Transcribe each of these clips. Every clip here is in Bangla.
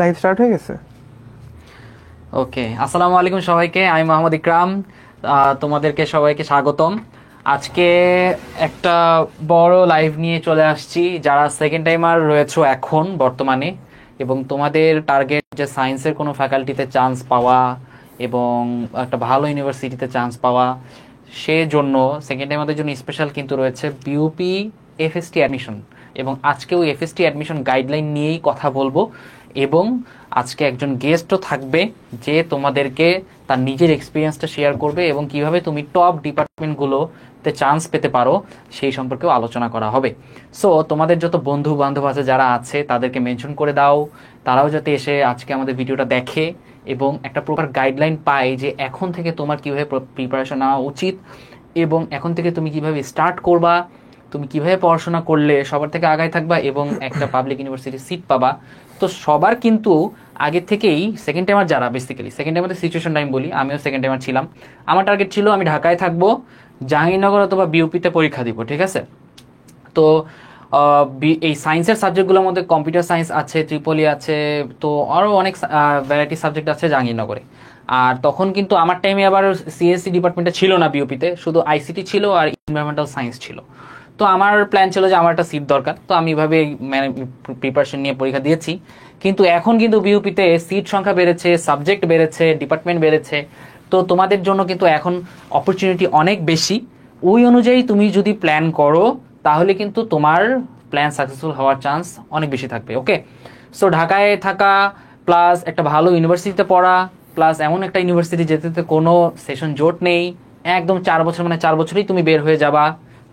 লাইভ স্টার্ট হয়ে গেছে। ওকে, আসসালামু আলাইকুম সবাইকে, আমি মোহাম্মদ ইকরাম। তোমাদেরকে সবাইকে স্বাগতম। আজকে একটা বড় লাইভ নিয়ে চলে আসছি। যারা সেকেন্ড টাইমার রয়েছো এখন বর্তমানে, এবং তোমাদের টার্গেট যে সায়েন্সের কোনো ফ্যাকাল্টিতে চান্স পাওয়া এবং একটা ভালো ইউনিভার্সিটিতে চান্স পাওয়া, সেজন্য সেকেন্ড টাইমারদের জন্য স্পেশাল কিন্তু রয়েছে বিউপি এফএসটি অ্যাডমিশন। এবং আজকেও এফএসটি অ্যাডমিশন গাইডলাইন নিয়েই কথা বলবো, এবং আজকে একজন গেস্টও থাকবে যে তোমাদেরকে তার নিজের এক্সপিরিয়েন্সটা শেয়ার করবে এবং কিভাবে তুমি টপ ডিপার্টমেন্টগুলোতে চান্স পেতে পারো সেই সম্পর্কেও আলোচনা করা হবে। সো তোমাদের যত বন্ধু বান্ধব আছে যারা আছে তাদেরকে মেনশন করে দাও, তারাও যাতে এসে আজকে আমাদের ভিডিওটা দেখে এবং একটা প্রপার গাইডলাইন পায় যে এখন থেকে তোমার কীভাবে প্রিপারেশন নেওয়া উচিত এবং এখন থেকে তুমি কিভাবে স্টার্ট করবা, তুমি কিভাবে পড়াশোনা করলে সবার থেকে আগায় থাকবা এবং একটা পাবলিক ইউনিভার্সিটি সিট পাবা। তো সবার কিন্তু আগে থেকেই সেকেন্ড টাইমার যারা, বেসিক্যালি সেকেন্ড টাইমার সিচুয়েশনটা আমি বলি, আমিও সেকেন্ড টাইমার ছিলাম। আমার টার্গেট ছিল আমি ঢাকায় থাকবো, জাহাঙ্গীরনগর অথবা বিউপিতে পরীক্ষা দিব, ঠিক আছে। তো এই সায়েন্সের সাবজেক্টগুলোর মধ্যে কম্পিউটার সায়েন্স আছে, ট্রিপলি আছে, তো আরও অনেক ভ্যারাইটি সাবজেক্ট আছে জাহাঙ্গীরনগরে। আর তখন কিন্তু আমার টাইমে আবার সিএসসি ডিপার্টমেন্টটা ছিল না বিউপিতে, শুধু আইসিটি ছিল আর এনভায়রনমেন্টাল সায়েন্স ছিল। তো আমার প্ল্যান ছিল যে আমার একটা সিট দরকার, তো আমি এভাবে প্রিপারেশন নিয়ে পরীক্ষা দিয়েছি। কিন্তু এখন কিন্তু বিউপিতে সিট সংখ্যা বেড়েছে, সাবজেক্ট বেড়েছে, ডিপার্টমেন্ট বেড়েছে। তো তোমাদের জন্য কিন্তু এখন অপরচুনিটি অনেক বেশি। ওই অনুযায়ী তুমি যদি প্ল্যান করো তাহলে কিন্তু তোমার প্ল্যান সাকসেসফুল হওয়ার চান্স অনেক বেশি থাকবে। ওকে, সো ঢাকায় থাকা প্লাস একটা ভালো ইউনিভার্সিটিতে পড়া প্লাস এমন একটা ইউনিভার্সিটি যেতে কোনো সেশন জোট নেই, একদম 4 বছর, মানে 4 বছরেই তুমি বের হয়ে যাবা।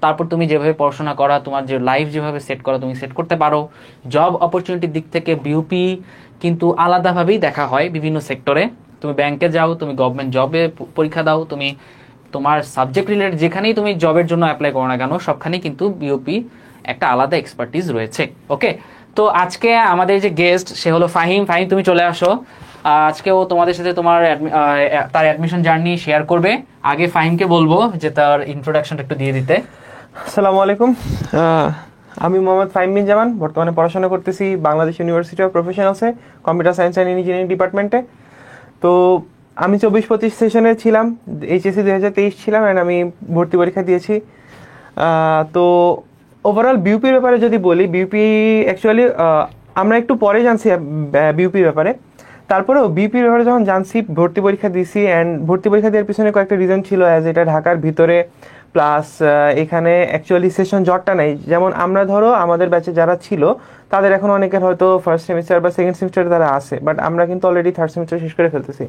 তারপর তুমি যেভাবে পড়াশোনা করা, তোমার যে লাইফ যেভাবে সেট করা তুমি সেট করতে পারো। জব অপরচুনিটির দিক থেকে বিউপি কিন্তু আলাদাভাবেই দেখা হয় বিভিন্ন সেক্টরে। তুমি ব্যাংকে যাও, তুমি গভর্নমেন্ট জবে পরীক্ষা দাও, তুমি তোমার সাবজেক্ট রিলেটেড যেখানেই তুমি জবের জন্য অ্যাপ্লাই করো না কেন, সবখানেই কিন্তু বিউপি একটা আলাদা এক্সপার্টিস রয়েছে। ওকে, তো আজকে আমাদের যে গেস্ট সে হলো ফাহিম। ফাহিম, তুমি চলে আসো। আজকেও তোমাদের সাথে তোমার তার অ্যাডমিশন জার্নি শেয়ার করবে। আগে ফাহিমকে বলবো যে তার ইন্ট্রোডাকশনটা একটু দিয়ে দিতে। আসসালামু আলাইকুম, আমি মোহাম্মদ ফাহিম বিন জামান। বর্তমানে পড়াশোনা করতেছি বাংলাদেশ ইউনিভার্সিটি অফ প্রফেশনালসে, কম্পিউটার সায়েন্স অ্যান্ড ইঞ্জিনিয়ারিং ডিপার্টমেন্টে। তো আমি 24-25 সেশনে ছিলাম, এইচএসসি 2023 ছিলাম, অ্যান্ড আমি ভর্তি পরীক্ষা দিয়েছি। তো ওভারঅল বিউপির ব্যাপারে যদি বলি, বিউপি অ্যাকচুয়ালি আমরা একটু পরে জানছি বিউপির ব্যাপারে। তারপরেও বিউপির ব্যাপারে যখন জানছি, ভর্তি পরীক্ষা দিয়েছি, অ্যান্ড ভর্তি পরীক্ষা দেওয়ার পিছনে কয়েকটা রিজন ছিল, অ্যাজ এটা ঢাকার ভিতরে, প্লাস এখানে অ্যাকচুয়ালি সেশন জটটা নেই। যেমন আমরা ধরো আমাদের ব্যাচে যারা ছিল তাদের এখন অনেকের হয়তো ফার্স্ট সেমিস্টার বা সেকেন্ড সেমিস্টারে তারা আছে, বাট আমরা কিন্তু অলরেডি থার্ড সেমিস্টার শেষ করে ফেলতেছি।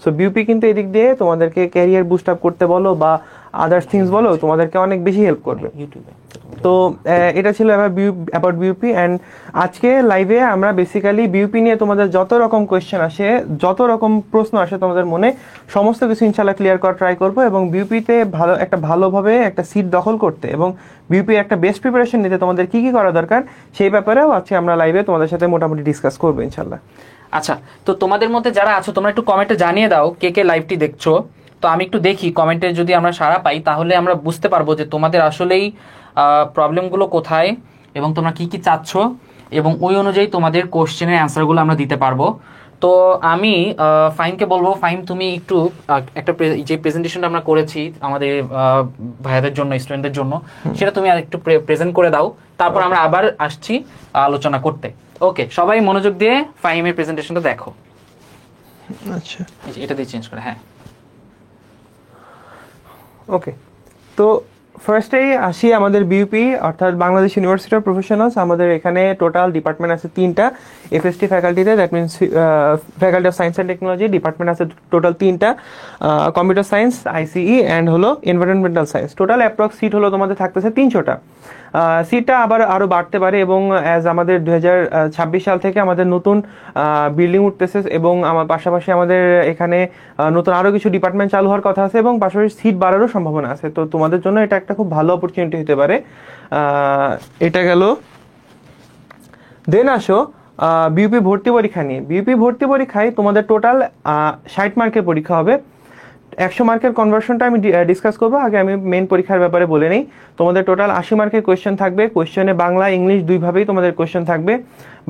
সো বিউপি কিন্তু এদিক দিয়ে তোমাদেরকে ক্যারিয়ার বুস্ট আপ করতে বলো বা আদার্স থিংস বলো, তোমাদেরকে অনেক বেশি হেল্প করবে। তো এটা ছিল অ্যাবাউট বিউপি। অ্যান্ড আজকে লাইভে আমরা বেসিক্যালি বিউপি নিয়ে তোমাদের যত রকম কোয়েশ্চেন আসে, যত রকম প্রশ্ন আসে তোমাদের মনে, সমস্ত কিছু ইনশাল্লাহ ক্লিয়ার করার ট্রাই করবো, এবং বিউপিতে ভালোভাবে একটা সিট দখল করতে এবং বিউপি একটা বেস্ট প্রিপারেশন নিতে তোমাদের কি কি করা দরকার সেই ব্যাপারেও আজকে আমরা লাইভে তোমাদের সাথে মোটামুটি ডিসকাস করবো ইনশাল্লাহ। আচ্ছা, তো তোমাদের মধ্যে যারা আছো তোমরা একটু কমেন্টে জানিয়ে দাও কে কে লাইভটি দেখছো। তো আমি একটু দেখি কমেন্টে, যদি আমরা সাড়া পাই তাহলে আমরা বুঝতে পারবো যে তোমাদের আসলেই প্রবলেমগুলো কোথায় এবং তোমরা কি কি চাচ্ছ, এবং ওই অনুযায়ী তোমাদের কোশ্চেনের অ্যান্সারগুলো আমরা দিতে পারবো। তো আমি ফাহিমকে বলবো, ফাহিম তুমি একটু একটা যে প্রেজেন্টেশনটা আমরা করেছি আমাদের ভাইয়াদের জন্য, স্টুডেন্টদের জন্য, সেটা তুমি আর একটু প্রেজেন্ট করে দাও, তারপর আমরা আবার আসছি আলোচনা করতে। ওকে, সবাই মনোযোগ দিয়ে ফাহিমের প্রেজেন্টেশনটা দেখো। আচ্ছা, এটা দিয়ে চেঞ্জ করে, হ্যাঁ। ওকে, তো ফার্স্টেই আসি আমাদের বিউপি অর্থাৎ বাংলাদেশ ইউনিভার্সিটি অফ প্রফেশনালস। আমাদের এখানে টোটাল ডিপার্টমেন্ট আছে 3টা এফএসটি ফ্যাকাল্টিতে, that means faculty of science and technology. Department আছে টোটাল 3টা, কম্পিউটার সায়েন্স, আইসিই অ্যান্ড হলো environmental science. Total approx seat হলো তোমাদের থাকতেছে 300টা। সিটটা আরও বাড়তে পারে, এবং অ্যাজ আমাদের 2026 সাল থেকে আমাদের নতুন বিল্ডিং উঠতেছে, এবং আমার পাশাপাশি আমাদের এখানে নতুন আরও কিছু ডিপার্টমেন্ট চালু হওয়ার কথা আছে, এবং পাশাপাশি সিট বাড়ারও সম্ভাবনা আছে। তো তোমাদের জন্য এটা একটা খুব ভালো অপরচুনিটি হতে পারে। এটা গেল। দেন আসো বিউপি ভর্তি পরীক্ষা নিয়ে। বিউপি ভর্তি পরীক্ষায় তোমাদের টোটাল 60 মার্কের পরীক্ষা হবে। 100 মার্কের কনভার্সনটা আমি ডিসকাস করবো। আগে আমি মেন পরীক্ষার ব্যাপারে বলে নিই। তোমাদের টোটাল 80 মার্কের কোয়েশ্চেন থাকবে। কোয়েশ্চনে বাংলা ইংলিশ দুইভাবেই তোমাদের কোয়েশ্চেন থাকবে।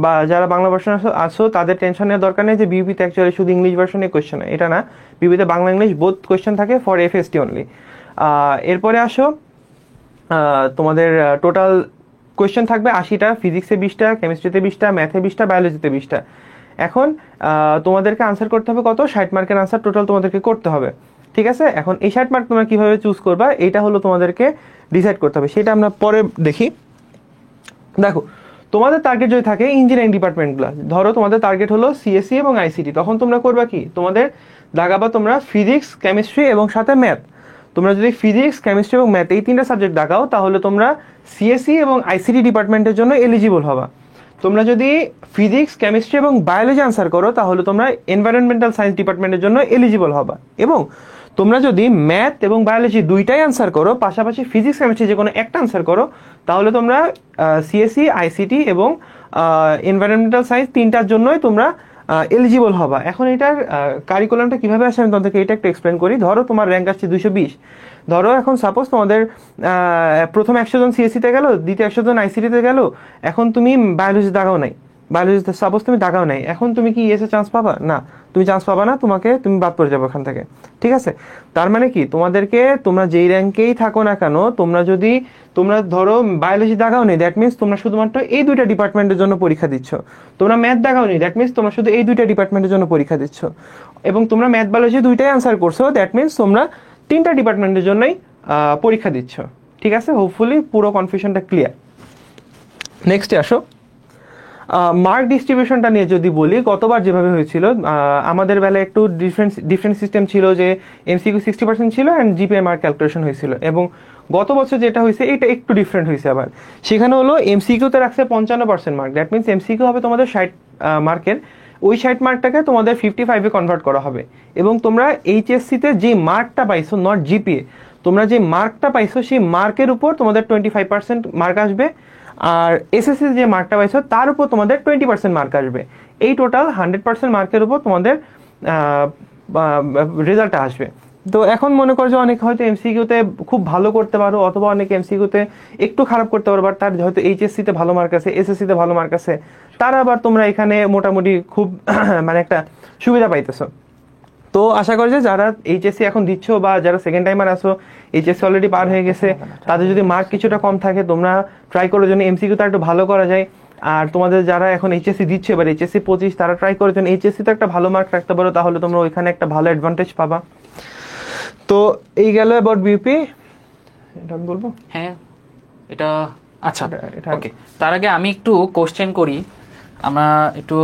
বা যারা বাংলা ভার্সন আসো তাদের টেনশন নেওয়ার দরকার নেই যে বিউপিতে অ্যাকচুয়ালি শুধু ইংলিশ ভার্সনে কোয়েশ্চেন, এটা না। বিউপিতে বাংলা ইংলিশ বোথ কোয়েশ্চেন থাকে ফর এফএসটি অনলি। এরপরে আসো তোমাদের টোটাল কোয়েশ্চেন থাকবে 80টা, ফিজিক্সে 20টা, কেমিস্ট্রিতে 20টা, ম্যাথে 20টা, বায়োলজিতে 20টা। এখন তোমাদেরকে আনসার করতে হবে কত? 60 মার্কের আনসার টোটাল তোমাদেরকে করতে হবে, ঠিক আছে? এখন এই 60 মার্ক তোমরা কিভাবে চুজ করবা, এইটা হলো তোমাদেরকে ডিসাইড করতে হবে, সেটা আমরা পরে দেখি। দেখো, তোমাদের টার্গেট যদি থাকে ইঞ্জিনিয়ারিং ডিপার্টমেন্টগুলো, ধরো তোমাদের টার্গেট হলো সিএসসি এবং আইসিটি, তখন তোমরা করবা কি, তোমাদের দাগাবা তোমরা ফিজিক্স, কেমিস্ট্রি এবং সাথে ম্যাথ। তোমরা যদি ফিজিক্স, কেমিস্ট্রি এবং ম্যাথ এই 3টা সাবজেক্ট দাগাও তাহলে তোমরা সিএসসি এবং আইসিটি ডিপার্টমেন্টের জন্য এলিজিবল হবা। তোমরা যদি ফিজিক্স, কেমিস্ট্রি এবং বায়োলজি আনসার করো তাহলে তোমরা এনভায়রনমেন্টাল সায়েন্স ডিপার্টমেন্টের জন্য এলিজিবল হবা। এবং তোমরা যদি ম্যাথ এবং বায়োলজি দুইটাই আনসার করো, পাশাপাশি ফিজিক্স, কেমিস্ট্রি যে কোনো একটা আনসার করো, তাহলে তোমরা সিএসসি, আইসিটি এবং এনভায়রনমেন্টাল সায়েন্স 3টার জন্যই তোমরা এলিজিবল হবা। এখন এটার কারিকুলামটা কিভাবে আসে আমি তোমাদেরকে এটা একটু এক্সপ্লেন করি। ধরো তোমার র্যাঙ্ক আসছে 220। ধরো এখন সাপোজ তোমাদের প্রথম 100 জন সিএসসিতে গেল, দ্বিতীয় 100 জন আইসিটিতে গেল। এখন তুমি বায়োলজি দাগাও নাই, বায়োলজিতে সাপোজ তুমি দাগাও নাই, এখন তুমি কি ইএসএ চান্স পাবা? না, তুমি চান্স পাবা না, তুমি বাদ পড়ে যাবে ওখান থেকে, ঠিক আছে? তার মানে কি, তোমাদেরকে তোমরা যেই র্যাঙ্কেই থাকো না কেন, তোমরা ধরো বায়োলজি দাগাও নেই, দ্যাট মিনস তোমরা শুধুমাত্র এই 2টা ডিপার্টমেন্টের জন্য পরীক্ষা দিচ্ছ। তোমরা ম্যাথ দাগাও নেই, দ্যাট মিনস তোমরা শুধু এই 2টা ডিপার্টমেন্টের জন্য পরীক্ষা দিচ্ছ। এবং তোমরা ম্যাথ, বায়োলজি দুইটাই আনসার করছো, দ্যাট মিনস তোমরা 3টা ডিপার্টমেন্টের জন্যই পরীক্ষা দিচ্ছ, ঠিক আছে? হোপফুলি পুরো কনফিউশনটা ক্লিয়ার। নেক্সটে আসো, মার্ক ডিস্ট্রিবিউশনটা নিয়ে যদি বলি, গতবার যেভাবে হয়েছিল আমাদের বেলায় একটু ডিফারেন্ট সিস্টেম ছিল, যে এমসিকিউ 60% ছিল অ্যান্ড জিপিএ মার্ক ক্যালকুলেশন হয়েছিল। এবং গত বছর যেটা হয়েছে এটা একটু ডিফারেন্ট হয়েছে আবার। সেখানে হলো এমসিকিউতে রাখছে 55% মার্ক, দ্যাট মিনস এমসিকিউ হবে তোমাদের 60 মার্কের, ওই 60 মার্কটাকে তোমাদের 55-এ কনভার্ট করা হবে। এবং তোমরা এইচএসসিতে যে মার্কটা পাইছো, নট জিপিএ, তোমরা যে মার্কটা পাইছো সেই মার্কের উপর তোমাদের 25% মার্ক আসবে। আর এসএসসি যে মার্কটা পাইছো তার উপর তোমাদের 20% মার্ক আসবে। এই টোটাল 100% মার্কের উপর তোমাদের রেজাল্টটা আসবে। তো এখন মনে করো যে অনেক হয়তো এমসিকিউতে খুব ভালো করতে পারো, অথবা অনেক এমসিকিউতে একটু খারাপ করতে পারো, বাট তার হয়তো এইচএসসিতে ভালো মার্ক আছে, এসএসসিতে ভালো মার্ক আছে, তারা আবার তোমরা এখানে মোটামুটি খুব মানে একটা সুবিধা পাইতেছো। তো আশা করি যে যারা এইচএসসি এখন দিচ্ছ বা যারা সেকেন্ড টাইমার আসো, এইচএসসি অলরেডি পার হয়ে গেছে, তাদের যদি মার্ক কিছুটা কম থাকে তোমরা ট্রাই করো যেন এমসিকিউটা একটু ভালো করা যায়। আর তোমাদের যারা এখন এইচএসসি দিচ্ছে, এবার এইচএসসি 25, তারা ট্রাই করো যেন এইচএসসিতে একটা ভালো মার্ক রাখতে পারো, তাহলে তোমরা ওইখানে একটা ভালো অ্যাডভান্টেজ পাবা। তো এই গেল অ্যাবাউট বিউপি, এটা আমি বলবো। হ্যাঁ, এটা আচ্ছা, ওকে। তার আগে আমি একটু কোশ্চেন করি, আমরা একটু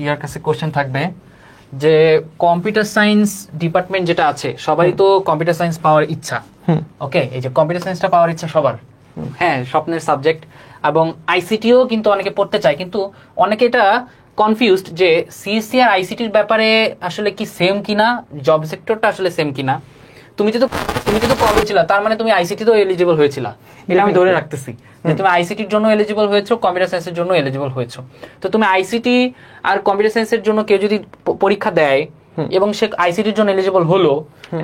ইয়ার কাছে কোশ্চেন থাকবে যে কম্পিউটার সায়েন্স ডিপার্টমেন্ট যেটা আছে, সবারই তো কম্পিউটার সায়েন্স পাওয়ার ইচ্ছা। ওকে, এই যে কম্পিউটার সায়েন্সটা পাওয়ার ইচ্ছা সবার, হ্যাঁ, স্বপ্নের সাবজেক্ট। এবং আইসিটিও কিন্তু অনেকে পড়তে চায়, কিন্তু অনেকে এটা কনফিউজড যে সিএসসি আর আইসিটির ব্যাপারে আসলে কি সেম কিনা, জব সেক্টরটা আসলে সেম কিনা। তুমি তো কবে ছিল, তার মানে তুমি আইসিটিতেও এলিজিবল হয়েছিল, এটা আমি ধরে রাখতেছি যে তুমি আইসিটির জন্য এলিজিবল হয়েছো, কম্পিউটার সায়েন্সের জন্য এলিজিবল হয়েছো। তো তুমি আইসিটি আর কম্পিউটার সায়েন্সের জন্য কেউ যদি পরীক্ষা দেয় এবং সে আইসিটির জন্য এলিজিবল হলো,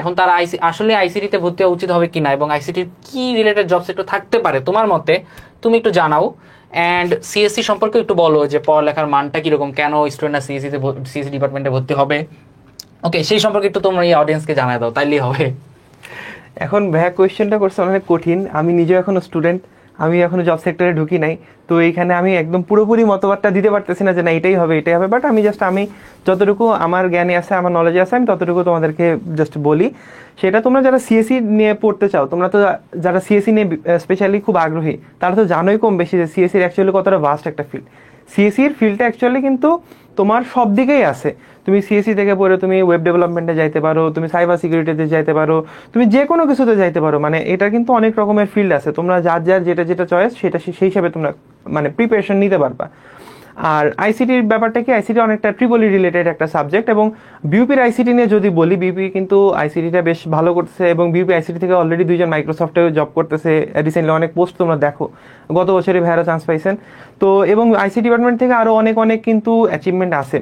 এখন তার আসলে আইসিটিতে ভর্তি হওয়া উচিত হবে কিনা এবং আইসিটির কি রিলেটেড জব সেক্টর থাকতে পারে তোমার মতে, তুমি একটু জানাও। অ্যান্ড সিএসসি সম্পর্কে একটু বলো যে পড়ালেখার মানটা কিরকম, কেন স্টুডেন্টরা সিএসসি ডিপার্টমেন্টে ভর্তি হবে। ওকে, সেই সম্পর্কে একটু তোমরা এই অডিয়েন্সকে জানাই দাও, তাইলেই হবে। এখন ভাইয়া কোয়েশ্চেনটা করছে অনেক কঠিন, আমি নিজেও এখনো স্টুডেন্ট, আমি এখনো জব সেক্টরে ঢুকি নাই, তো এইখানে আমি একদম পুরোপুরি মতবাদটা দিতে পারতেছি না যে না এটাই হবে। বাট আমি যতটুকু আমার জ্ঞানে আছে, আমার নলেজে আছে, আমি ততটুকু তোমাদেরকে জাস্ট বলি। সেটা তোমরা যারা সিএসসি নিয়ে পড়তে চাও, তোমরা তো যারা সিএসসি নিয়ে স্পেশালি খুব আগ্রহী, তারা তো জানোই কম বেশি যে সিএসসির অ্যাকচুয়ালি কতটা ভাস্ট একটা ফিল্ড। সিএসসির ফিল্ডটা অ্যাকচুয়ালি কিন্তু তোমার সব দিকেই আছে। তুমি সিএসসি থেকে পড়ে তুমি ওয়েব ডেভেলপমেন্টে যাইতে পারো, তুমি সাইবার সিকিউরিটিতে যাইতে পারো, তুমি যে কোনো কিছুতে যাইতে পারো। মানে এটা কিন্তু অনেক রকমের ফিল্ড আছে, তোমরা যার যেটা চয়েস সেটা সেই হিসাবে তোমরা মানে প্রিপারেশন নিতে পারবা। আর আইসিটির ব্যাপারটা কি, আইসিটি অনেকটা ট্রিপলি রিলেটেড একটা সাবজেক্ট। এবং বিউপির আইসিটি নিয়ে যদি বলি, বিউপি কিন্তু আইসিটিটা বেশ ভালো করতেছে এবং বিউপি আইসিটি থেকে অলরেডি 2 জন মাইক্রোসফটে জব করতেছে। রিসেন্টলি অনেক পোস্ট তোমরা দেখো, গত বছরই ভাইয়ারা চান্স পাইছেন। তো এবং আইসিটি ডিপার্টমেন্ট থেকে আরও অনেক কিন্তু অ্যাচিভমেন্ট আছে।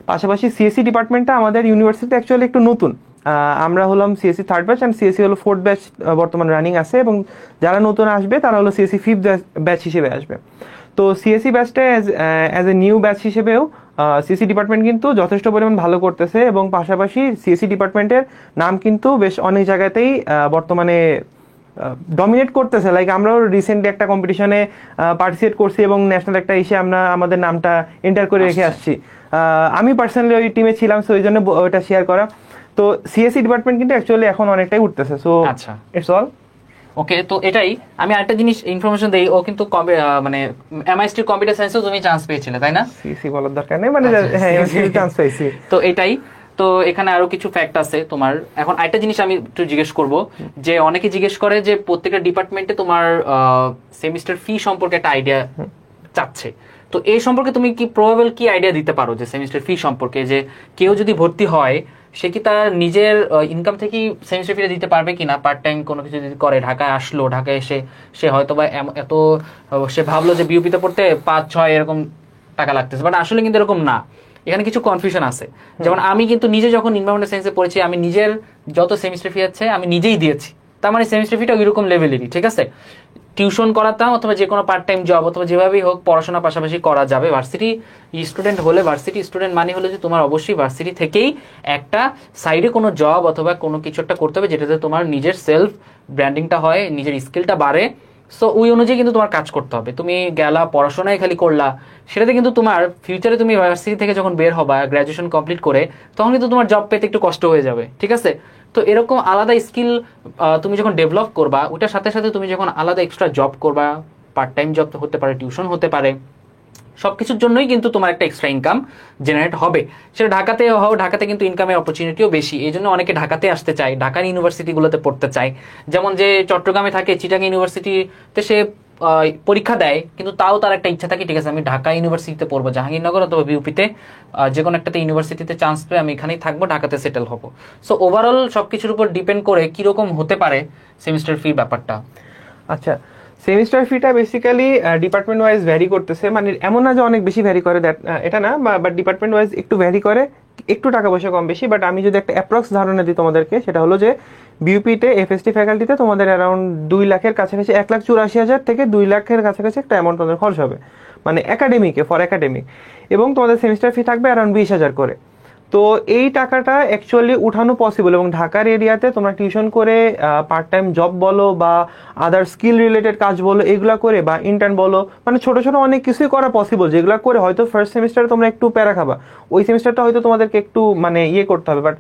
পাশাপাশি সিএসসি ডিপার্টমেন্টটা আমাদের ইউনিভার্সিটি অ্যাকচুয়ালি একটু নতুন, আমরা হলাম CSC third batch and CSC হলো ফোর্থ ব্যাচ বর্তমান রানিং আছে, এবং যারা নতুন আসবে তারা হলো সিএসসি ফিফথ ব্যাচ হিসেবে আসবে। তো সিএসসি ব্যাচটা অ্যাজ এ নিউ ব্যাচ হিসেবেও সিএসসি ডিপার্টমেন্ট কিন্তু যথেষ্ট পরিমাণ ভালো করতেছে, এবং পাশাপাশি সিএসসি ডিপার্টমেন্টের নাম কিন্তু বেশ অনেক জায়গাতেই বর্তমানে ডমিনেট করতেছে। লাইক আমরাও রিসেন্টলি একটা কম্পিটিশনে পার্টিসিপেট করছি এবং ন্যাশনাল একটা এসে আমরা আমাদের নামটা এন্টার করে রেখে আসছি। আমি পার্সোনালি ওই টিমে ছিলাম, সো ওই জন্য ওইটা শেয়ার করা। তো সিএসসি ডিপার্টমেন্ট কিন্তু অ্যাকচুয়ালি এখন অনেকটাই উঠতেছে। সো আচ্ছা, ইটস অল ওকে। তো এটাই আমি আরেকটা জিনিস ইনফরমেশন দেই, ও কিন্তু মানে এমআইএসটি কম্পিউটার সায়েন্সেও তুমি চান্স পেয়েছিলে, তাই না? সিএসসি বলার দরকার নেই, মানে হ্যাঁ চান্স পাইছি। তো এটাই, তো এখানে আরো কিছু ফ্যাক্ট আছে তোমার। এখন আরেকটা জিনিস আমি একটু জিজ্ঞেস করব, যে অনেকে জিজ্ঞেস করে যে প্রত্যেকটা ডিপার্টমেন্টে তোমার সেমিস্টার ফি সম্পর্কে একটা আইডিয়া চাচ্ছে। তো এই সম্পর্কে তুমি কি প্রবাবল কি আইডিয়া দিতে পারো যে সেমিস্টার ফি সম্পর্কে, যে কেউ যদি ভর্তি হয় সে কি তার নিজের ইনকাম থেকেই সেমিস্টার ফিটা দিতে পারবে কিনা? পার্ট টাইম কোনো কিছু যদি করে, ঢাকায় আসলো, ঢাকায় এসে সে হয়তো বা এত সে ভাবলো যে বিউপিতে পড়তে 5-6 এরকম টাকা লাগতেছে, বাট আসলে কিন্তু এরকম না। এখানে কিছু কনফিউশন আছে। যেমন আমি কিন্তু নিজে যখন এনভায়রনমেন্টাল সায়েন্সে পড়েছি, আমি নিজের যত সেমিস্টার ফি আছে আমি নিজেই দিয়েছি। তার মানে সেমিস্টার ফিটা ওইরকম লেভেলেরই, ঠিক আছে। টিউশন করাতাম অথবা যে কোনো পার্ট টাইম জব অথবা যেভাবেই হোক পড়াশোনার পাশাপাশি করা যাবে। ভার্সিটি স্টুডেন্ট হলে, ভার্সিটি স্টুডেন্ট মানে হলো যে তোমার অবশ্যই ভার্সিটি থেকেই একটা সাইডে কোনো জব অথবা কোনো কিছু একটা করতে হবে, যেটাতে তোমার নিজের সেলফ ব্র্যান্ডিংটা হয়, নিজের স্কিলটা বাড়ে। সো ওই অনুযায়ী কিন্তু তোমার কাজ করতে হবে। তুমি গেলা পড়াশোনায় খালি করলা, সেটাতে কিন্তু তোমার ফিউচারে তুমি ভার্সিটি থেকে যখন বের হবা গ্র্যাজুয়েশন কমপ্লিট করে, তখন কিন্তু তোমার জব পেতে একটু কষ্ট হয়ে যাবে, ঠিক আছে। তো এরকম আলাদা স্কিল তুমি যখন ডেভেলপ করবা, ওটার সাথে সাথে তুমি যখন আলাদা এক্সট্রা জব করবা, পার্ট টাইম জব হতে পারে, টিউশন হতে পারে, সবকিছুর জন্যই কিন্তু তোমার একটা এক্সট্রা ইনকাম জেনারেট হবে। সেটা ঢাকাতে হও, ঢাকাতে কিন্তু ইনকামের অপরচুনিটিও বেশি, এই জন্য অনেকে ঢাকাতে আসতে চায়, ঢাকার ইউনিভার্সিটিগুলোতে পড়তে চায়। যেমন যে চট্টগ্রামে থাকে, চিটাগাং ইউনিভার্সিটিতে সে পরীক্ষা দেয়, কিন্তু তাও তার একটা ইচ্ছা থাকে, ঠিক আছে আমি ঢাকা ইউনিভার্সিটিতে পড়বো, জাহাঙ্গীরনগর অথবা বিউপিতে যে কোনো একটাতে ইউনিভার্সিটিতে চান্স পেয়ে আমি এখানেই থাকবো, ঢাকাতে সেটেল হবো। সো ওভারঅল সবকিছুর উপর ডিপেন্ড করে কিরকম হতে পারে সেমিস্টার ফি ব্যাপারটা। আচ্ছা, সেমিস্টার ফিটা বেসিক্যালি ডিপার্টমেন্ট ওয়াইজ ভ্যারি করতেছে, মানে এমন না যে অনেক বেশি ভ্যারি করে, এটা না, বাট ডিপার্টমেন্ট ওয়াইজ একটু ভ্যারি করে, একটু টাকা পয়সা কম বেশি। বাট আমি যদি একটা অ্যাপ্রক্স ধারণা দিই তোমাদেরকে, সেটা হলো যে বিউপিতে এফএসটি ফ্যাকাল্টিতে তোমাদের অ্যারাউন্ড 2 লাখের কাছাকাছি, 1,84,000 থেকে 2 লাখের কাছাকাছি একটা অ্যামাউন্ট তোমাদের খরচ হবে, মানে একাডেমিকে, ফর একাডেমিক। এবং তোমাদের সেমিস্টার ফি থাকবে অ্যারাউন্ড 20,000 করে। তো এই টাকাটা অ্যাকচুয়ালি উঠানো পসিবল, এবং ঢাকার এরিয়াতে তোমরা টিউশন করে, পার্ট টাইম জব বলো বা আদার স্কিল রিলেটেড কাজ বলো, এগুলা করে, বা ইন্টার্ন বলো, মানে ছোট ছোট অনেক কিছুই করা পসিবল, যেগুলো করে হয়তো ফার্স্ট সেমিস্টারে তোমরা একটু প্যারা খাবা, ওই সেমিস্টারটা হয়তো তোমাদেরকে একটু মানে ইয়ে করতে হবে। বাট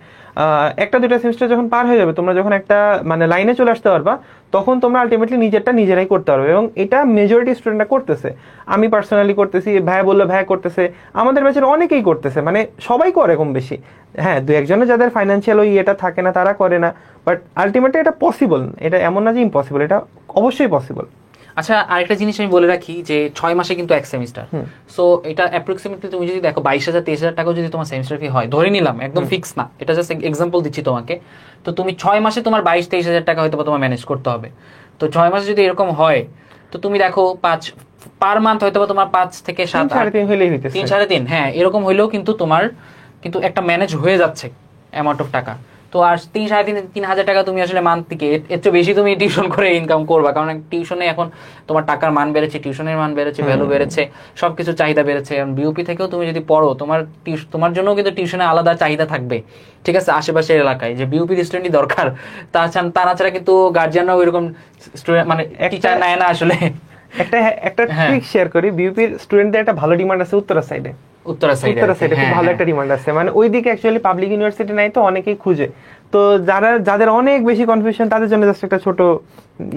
1-2টা সেমিস্টার যখন পার হয়ে যাবে, তোমরা যখন একটা মানে লাইনে চলে আসতে পারবা, তখন তোমরা আলটিমেটলি নিজেরটা নিজেরাই করতে পারবে। এবং এটা মেজরিটি স্টুডেন্টরা করতেছে, আমি পার্সোনালি করতেছি, ভাই বললো ভাই করতেছে, আমাদের ব্যাচের অনেকেই করতেছে, মানে সবাই করে কম বেশি। হ্যাঁ, 2-1 যাদের ফাইন্যান্সিয়াল ওই এটা থাকে না তারা করে না, বাট আলটিমেটলি এটা পসিবল, এটা এমন না যে ইম্পসিবল, এটা অবশ্যই পসিবল। আচ্ছা, আরেকটা জিনিস আমি বলে রাখি যে 6 মাসে কিন্তু এক সেমিস্টার। সো এটা অ্যাপ্রক্সিমেটলি তুমি যদি দেখো 22,000-23,000 টাকাও যদি তোমার সেমিস্টার ফি হয়, ধরে নিলাম, একদম ফিক্স না, এটা জাস্ট এক্সাম্পল দিচ্ছি তোমাকে। তো তুমি 6 মাসে তোমার 22-23,000 টাকা হয়তো তোমার ম্যানেজ করতে হবে। তো 6 মাসে যদি এরকম হয়, তো তুমি দেখো 5 পার মান্থ হয়তো তোমার 5 থেকে 7, 3-3.5 হইলেই হইতেছে, 3-3.5, হ্যাঁ এরকম হইলেও কিন্তু তোমার কিন্তু একটা ম্যানেজ হয়ে যাচ্ছে অ্যামাউন্ট অফ টাকা। তো আর 3-3.5 টাকা তুমি আসলে মান্থ থেকে এর চেয়ে বেশি তুমি টিউশন করে ইনকাম করবা, কারণ টিউশনে এখন তোমার টাকার মান বেড়েছে, টিউশনের মান বেড়েছে, ভ্যালু বেড়েছে, সবকিছু চাহিদা বেড়েছে। এবং বিউপি থেকেও তুমি যদি পড়ো, তোমার জন্য কিন্তু টিউশনে আলাদা চাহিদা থাকবে, ঠিক আছে, আশেপাশের এলাকায় যে বিউপির স্টুডেন্টই দরকার, তাছাড়া কিন্তু গার্জিয়ানরাও এরকম স্টুডেন্ট মানে টিচার নেয় না আসলে। একটা ট্রিক শেয়ার করি, বিউপির স্টুডেন্টদের একটা ভালো ডিমান্ড আছে উত্তরা সাইডে, উত্তরা সাইডে খুব ভালো একটা ডিমান্ড আছে, মানে ওইদিকে অ্যাকচুয়ালি পাবলিক ইউনিভার্সিটি নাই, তো অনেকেই খুঁজে। তো যাদের অনেক বেশি কনফিউশন, তাদের জন্য জাস্ট একটা ছোট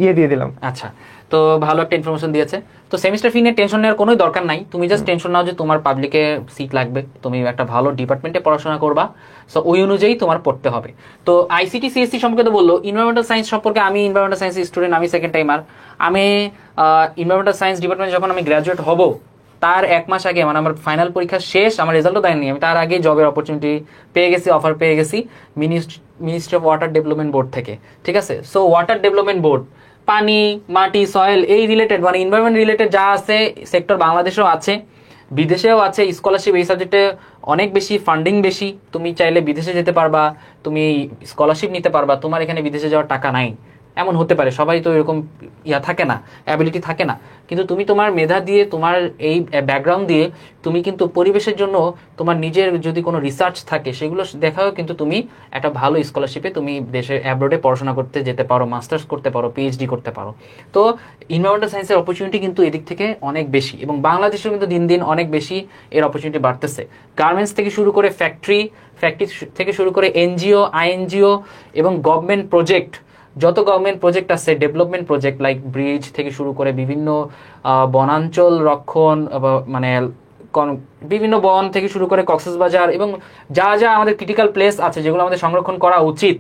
ইয়ে দিয়ে দিলাম। আচ্ছা, তো ভালো একটা ইনফরমেশন দিয়েছে। তো সেমিস্টার ফি নিয়ে টেনশন নেওয়ার কোনো দরকার নাই, তুমি জাস্ট টেনশন নাও যে তোমার পাবলিকে সিট লাগবে, তুমি একটা ভালো ডিপার্টমেন্টে পড়াশোনা করবা, সো ওই অনুযায়ী তোমার পড়তে হবে। তো আইসিটি সিএসসি সম্পর্কে তো বললো, এনভায়রনমেন্টাল সায়েন্স সম্পর্কে, আমি এনভায়রনমেন্টাল সায়েন্স স্টুডেন্ট, আমি সেকেন্ড টাইমার। আমি এনভায়রনমেন্টাল সায়েন্স ডিপার্টমেন্ট যখন আমি গ্র্যাজুয়েট হব, তার 1 মাস আগে, মানে আমার ফাইনাল পরীক্ষা শেষ, আমার রেজাল্টও দেয়নি, আমি তার আগে জবের অপরচুনিটি পেয়ে গেছি, অফার পেয়ে গেছি ministry of water development board থেকে, ঠিক আছে। সো ওয়াটার ডেভেলপমেন্ট বোর্ড, পানি, মাটি, সয়েল, এই রিলেটেড মানে এনভায়রনমেন্ট রিলেটেড যা আছে সেক্টর বাংলাদেশেও আছে, বিদেশেও আছে, স্কলারশিপ এই সাবজেক্টে অনেক বেশি ফান্ডিং বেশি, তুমি চাইলে বিদেশে যেতে পারবা, তুমি স্কলারশিপ নিতে পারবা, তোমার এখানে বিদেশে যাওয়ার টাকা নাই, এমন হতে পারে, সবাই তো এরকম থাকে না, অ্যাবিলিটি থাকে না, কিন্তু তুমি তোমার মেধা দিয়ে, তোমার এই ব্যাকগ্রাউন্ড দিয়ে তুমি কিন্তু পরিবেশের জন্য তোমার নিজের যদি কোনো রিসার্চ থাকে সেগুলো দেখাও, কিন্তু তুমি একটা ভালো স্কলারশিপে তুমি দেশের অ্যাব্রোডে পড়াশোনা করতে যেতে পারো, মাস্টার্স করতে পারো, পিএইচডি করতে পারো। তো এনভায়রনমেন্টাল সায়েন্সের অপরচুনিটি কিন্তু এদিক থেকে অনেক বেশি, এবং বাংলাদেশেও কিন্তু দিন দিন অনেক বেশি এর অপরচুনিটি বাড়তেছে। গার্মেন্টস থেকে শুরু করে ফ্যাক্টরি থেকে শুরু করে এনজিও, আইএনজিও এবং গভর্নমেন্ট প্রজেক্ট, যত গভর্নমেন্ট প্রজেক্ট আছে, ডেভেলপমেন্ট প্রজেক্ট লাইক ব্রিজ থেকে শুরু করে বিভিন্ন বনাঞ্চল রক্ষণ, মানে বিভিন্ন বন থেকে শুরু করে কক্সবাজার, এবং যা যা আমাদের ক্রিটিক্যাল প্লেস আছে যেগুলো আমাদের সংরক্ষণ করা উচিত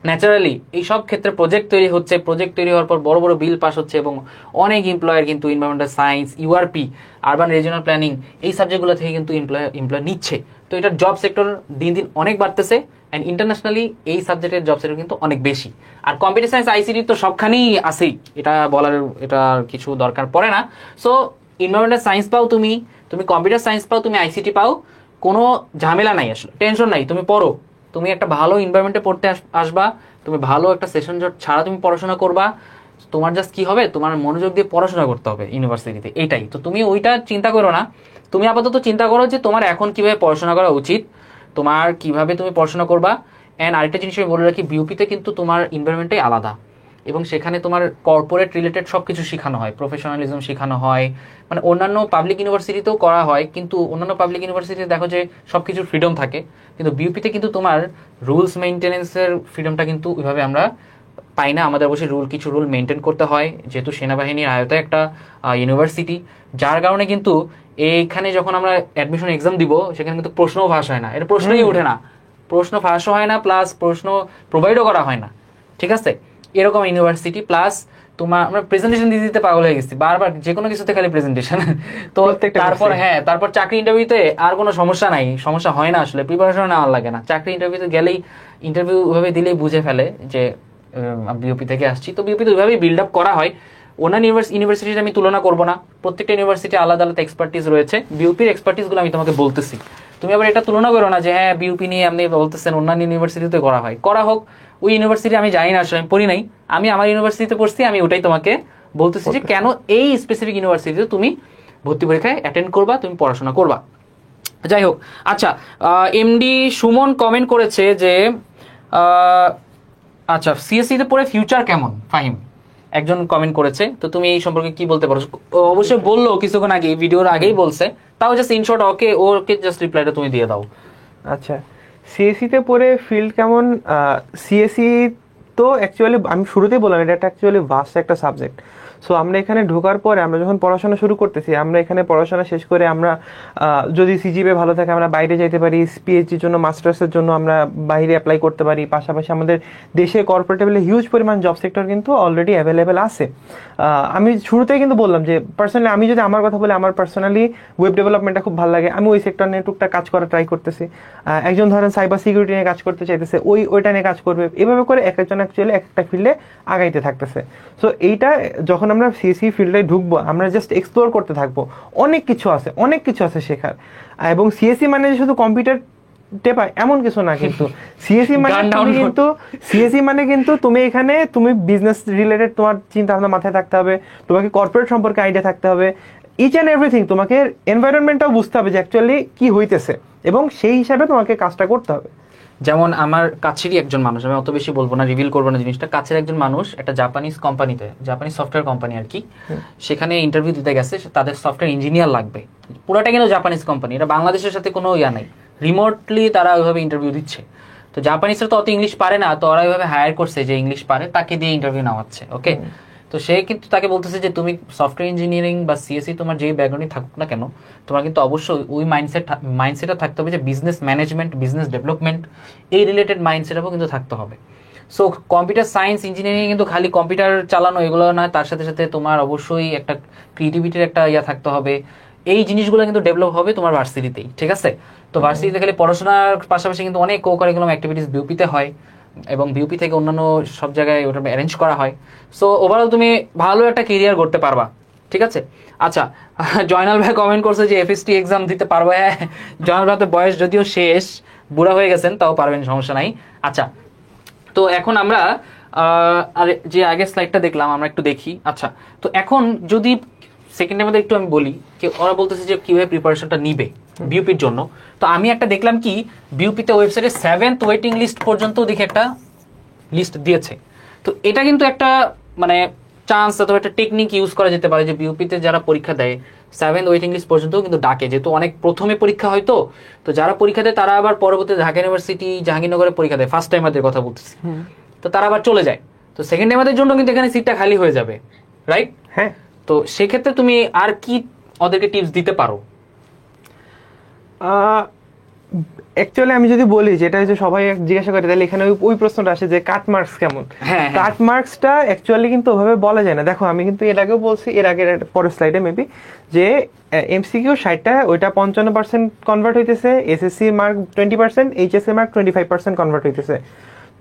ন্যাচারালি, এই সব ক্ষেত্রে প্রজেক্ট তৈরি হচ্ছে। প্রজেক্ট তৈরি হওয়ার পর বড় বড় বিল পাস হচ্ছে, এবং অনেক এমপ্লয়ার কিন্তু environmental science, URP, urban regional planning, এই সাবজেক্টগুলো থেকে কিন্তু এমপ্লয়ার নিচ্ছে। তো এটার জব সেক্টর দিন দিন অনেক বাড়তেছে, অ্যান্ড ইন্টারন্যাশনালি এই সাবজেক্টের জব সেক্টর কিন্তু অনেক বেশি। আর কম্পিউটার সায়েন্স, আইসিটি তো সবখানেই আছেই, এটা বলার এটা কিছু দরকার পড়ে না। সো এনভায়রনমেন্টাল সায়েন্স পাও, তুমি কম্পিউটার সায়েন্স পাও, তুমি আইসিটি পাও, কোনো ঝামেলা নাই, আসলে টেনশন নাই, তুমি পড়ো। তুমি একটা ভালো এনভায়রনমেন্টে পড়তে আসবা, তুমি ভালো একটা সেশন জট ছাড়া তুমি পড়াশোনা করবা, তোমার জাস্ট কি হবে, তোমার মনোযোগ দিয়ে পড়াশোনা করতে হবে ইউনিভার্সিটিতে, এটাই। তো তুমি ওইটা চিন্তা করো না, তুমি আপাতত চিন্তা করো যে তোমার এখন কিভাবে পড়াশোনা করা উচিত, তোমার কিভাবে তুমি পড়াশোনা করবা। অ্যান্ড আরেকটা জিনিস আমি বলে রাখি, বিউপিতে কিন্তু তোমার এনভায়রনমেন্টটাই আলাদা, এবং সেখানে তোমার কর্পোরেট রিলেটেড সব কিছু শেখানো হয়, প্রফেশনালিজম শেখানো হয়, মানে অন্যান্য পাবলিক ইউনিভার্সিটিতেও করা হয়, কিন্তু অন্যান্য পাবলিক ইউনিভার্সিটিতে দেখো যে সব কিছুর ফ্রিডম থাকে, কিন্তু বিউপিতে কিন্তু তোমার রুলস মেনটেনেন্সের ফ্রিডমটা কিন্তু ওইভাবে আমরা পাই না। আমাদের অবশ্যই কিছু রুল মেনটেন করতে হয়, যেহেতু সেনাবাহিনীর আয়তায় একটা ইউনিভার্সিটি, যার কারণে কিন্তু এইখানে যখন আমরা অ্যাডমিশন এক্সাম দিব সেখানে কিন্তু প্রশ্নও ফাঁস হয় না, এটা প্রশ্নই ওঠে না, প্রশ্ন ফাঁসও হয় না, প্লাস প্রশ্ন প্রোভাইডও করা হয় না, ঠিক আছে, এরকম ইউনিভার্সিটি। প্লাস তোমার আমরা প্রেজেন্টেশন দিতে দিতে পাগল হয়ে গেছি, বারবার যে কোনো কিছুতে খালি প্রেজেন্টেশন। তো তারপর চাকরি ইন্টারভিউতে আর কোনো সমস্যা নাই, সমস্যা হয় না, আসলে প্রিপারেশন নেওয়ার লাগে না, চাকরি ইন্টারভিউতে গেলেই ইন্টারভিউ ভাবে দিলেই বুঝে ফেলে যে বিওপি থেকে আসছি। তো বিওপিতে ওইভাবেই বিল্ড আপ করা হয়। অন্যান্য ইউনিভার্সিটির আমি তুলনা করবো না, প্রত্যেকটা ইউনিভার্সিটি আলাদা আলাদা এক্সপার্টিস রয়েছে, বিউপির এক্সপার্টিসগুলো আমি তোমাকে বলতেছি, তুমি আবার এটা তুলনা করো না যে হ্যাঁ বিউপি নিয়ে আপনি বলতেছেন অন্যান্য ইউনিভার্সিটিতে করা হোক, ওই ইউনিভার্সিটি আমি জানি না, আসলে আমি পড়ি নাই, আমি আমার ইউনিভার্সিটিতে পড়ছি, আমি ওটাই তোমাকে বলতেছি যে কেন এই স্পেসিফিক ইউনিভার্সিটিতে তুমি ভর্তি পরীক্ষায় অ্যাটেন্ড করবা, তুমি পড়াশোনা করবা। যাই হোক, আচ্ছা, এমডি সুমন কমেন্ট করেছে যে আচ্ছা সিএসসি তে পড়ে ফিউচার কেমন, ফাহিম একজন কমেন্ট করেছে, তো তুমি এই সম্পর্কে কি বলতে পারো? অবশ্যই বললো কিছুক্ষণ আগে, ভিডিওর আগেই বলছে, তাও জাস্ট ইনশর্ট ওকে জাস্ট রিপ্লাইটা তুমি দিয়ে দাও। আচ্ছা, সিএসসি তে পড়ে ফিল্ড কেমন? সিএসসি তো অ্যাকচুয়ালি আমি শুরুতেই বললাম এটা অ্যাকচুয়ালি ভাস্ট একটা সাবজেক্ট। সো আমরা এখানে ঢোকার পরে আমরা যখন পড়াশোনা শুরু করতেছি, আমরা এখানে পড়াশোনা শেষ করে আমরা যদি সিজিপিএ ভালো থাকে আমরা বাইরে যাইতে পারি, পিএইচডির জন্য, মাস্টার্সের জন্য আমরা বাইরে অ্যাপ্লাই করতে পারি। পাশাপাশি আমাদের দেশে কর্পোরেট লেভেলে হিউজ পরিমাণ জব সেক্টর কিন্তু অলরেডি অ্যাভেলেবেল আছে। আমি শুরুতেই কিন্তু বললাম যে পার্সোনালি আমি যদি আমার কথা বলি, আমার পার্সোনালি ওয়েব ডেভেলপমেন্টটা খুব ভালো লাগে, আমি ওই সেক্টর নিয়ে টুকটাক কাজ করা ট্রাই করতেছি। একজন ধরেন সাইবার সিকিউরিটি নিয়ে কাজ করতে চাইতেছে, ওইটা নিয়ে কাজ করবে, এভাবে করে এক একজন অ্যাকচুয়ালি একটা ফিল্ডে আগাইতে থাকতেছে। সো এইটা যখন আমরা সিএসসি ফিল্ডে ঢুকবো, আমরা জাস্ট এক্সপ্লোর করতে থাকবো, অনেক কিছু আছে শেখার। এবং সিএসসি মানে শুধু কম্পিউটার টেপা এমন কিছু না, কিন্তু সিএসসি মানে কিন্তু তুমি এখানে তুমি বিজনেস রিলেটেড তোমার চিন্তা ভাবনা মাথায় থাকতে হবে, তোমাকে কর্পোরেট সম্পর্কে আইডিয়া থাকতে হবে, ইচ অ্যান্ড এভরিথিং, তোমাকে এনভায়রনমেন্টটাও বুঝতে হবে যে অ্যাকচুয়ালি কি হইতেছে, এবং সেই হিসাবে তোমাকে কাজটা করতে হবে। যেমন আমার কাছেরই একজন মানুষ, আমি অত বেশি বলবো না, রিভিল করবো না জিনিসটা, কাছের একজন মানুষ একটা জাপানিজ কোম্পানিতে, জাপানিজ সফটওয়্যার কোম্পানি আর কি, সেখানে ইন্টারভিউ দিতে গেছে, তাদের সফটওয়্যার ইঞ্জিনিয়ার লাগবে, পুরোটা কিন্তু জাপানিজ কোম্পানি, এটা বাংলাদেশের সাথে কোনো ইয়া নাই, রিমোটলি তারা ওইভাবে ইন্টারভিউ দিচ্ছে। তো জাপানিজরা তো অত ইংলিশ পারে না, তো ওরা ওইভাবে হায়ার করছে যে ইংলিশ পারে তাকে দিয়ে ইন্টারভিউ নেওয়াচ্ছে, ওকে। তো সে কিন্তু তাকে বলতেছে যে তুমি সফটওয়্যার ইঞ্জিনিয়ারিং বা সিএসসি তোমার যে ব্যাকগ্রাউন্ডে থাকুক না কেন, তোমার কিন্তু অবশ্যই ওই মাইন্ডসেটটা থাকতে হবে যে বিজনেস ম্যানেজমেন্ট, বিজনেস ডেভেলপমেন্ট, এই রিলেটেড মাইন্ডসেটও কিন্তু থাকতে হবে। সো কম্পিউটার সায়েন্স ইঞ্জিনিয়ারিং কিন্তু খালি কম্পিউটার চালানো এগুলো না, তার সাথে সাথে তোমার অবশ্যই একটা ক্রিয়েটিভিটির একটা ইয়া থাকতে হবে, এই জিনিসগুলো কিন্তু ডেভেলপ হবে তোমার ভার্সিটিতেই, ঠিক আছে। তো ভার্সিটিতে খালি পড়াশোনার পাশাপাশি কিন্তু অনেক কো কারিকুলাম অ্যাক্টিভিটিস বিউপিতে হয়, এবং বিউপি থেকে অন্যান্য সব জায়গায় ওটা অ্যারেঞ্জ করা হয়। সো ওভারঅল তুমি ভালো একটা কেরিয়ার করতে পারবা, ঠিক আছে। আচ্ছা, জয়নাল ভাই কমেন্ট করছে যে এফএসটি এক্সাম দিতে পারবো। হ্যাঁ, জয়নাল ভাই তো বয়স যদিও শেষ, বুড়া হয়ে গেছেন, তাও পারবেন, সমস্যা নাই। আচ্ছা, তো এখন আমরা আর যে আগের স্লাইডটা দেখলাম আমরা একটু দেখি। আচ্ছা, তো এখন যদি সেকেন্ডের মধ্যে একটু আমি বলি, ওরা বলতেছে যে কিভাবে প্রিপারেশনটা নিবে বিউপির জন্য। তো আমি একটা দেখলাম কি, বিউপিতে ওয়েবসাইটে 7th ওয়েটিং লিস্ট পর্যন্ত দেখে একটা লিস্ট দিয়েছে। তো এটা কিন্তু একটা মানে চান্স অথবা একটা টেকনিক ইউজ করা যেতে পারে যে বিউপিতে যারা পরীক্ষা দেয় 7th ওয়েটিং লিস্ট পর্যন্ত কিন্তু ডাকে, যেহেতু অনেক প্রথমে পরীক্ষা হয়তো, তো যারা পরীক্ষা দেয় তারা আবার পরবর্তীতে ঢাকা ইউনিভার্সিটি জাহাঙ্গীরনগরে পরীক্ষা দেয়, ফার্স্ট টাইমারদের কথা বলতেছি, তো তারা আবার চলে যায়। তো সেকেন্ড টাইমারদের জন্য কিন্তু এখানে সিটটা খালি হয়ে যাবে, রাইট? হ্যাঁ। তো সেক্ষেত্রে তুমি আর কি ওদেরকে টিপস দিতে পারো? অ্যাকচুয়ালি আমি যদি বলি, যেটা হচ্ছে সবাই জিজ্ঞাসা করে, তাহলে এখানে ওই প্রশ্নটা আসে যে কাট মার্কস কেমন। কাট মার্কসটা অ্যাকচুয়ালি কিন্তু ওভাবে বলা যায় না। দেখো, আমি কিন্তু এর আগেও বলছি, এর আগের পরের স্লাইডে মেবি, যে এমসিকিউ 60টা, ওইটা 55% কনভার্ট হইতেছে, SSC mark 20%, HSC mark 25% convert হইতেছে।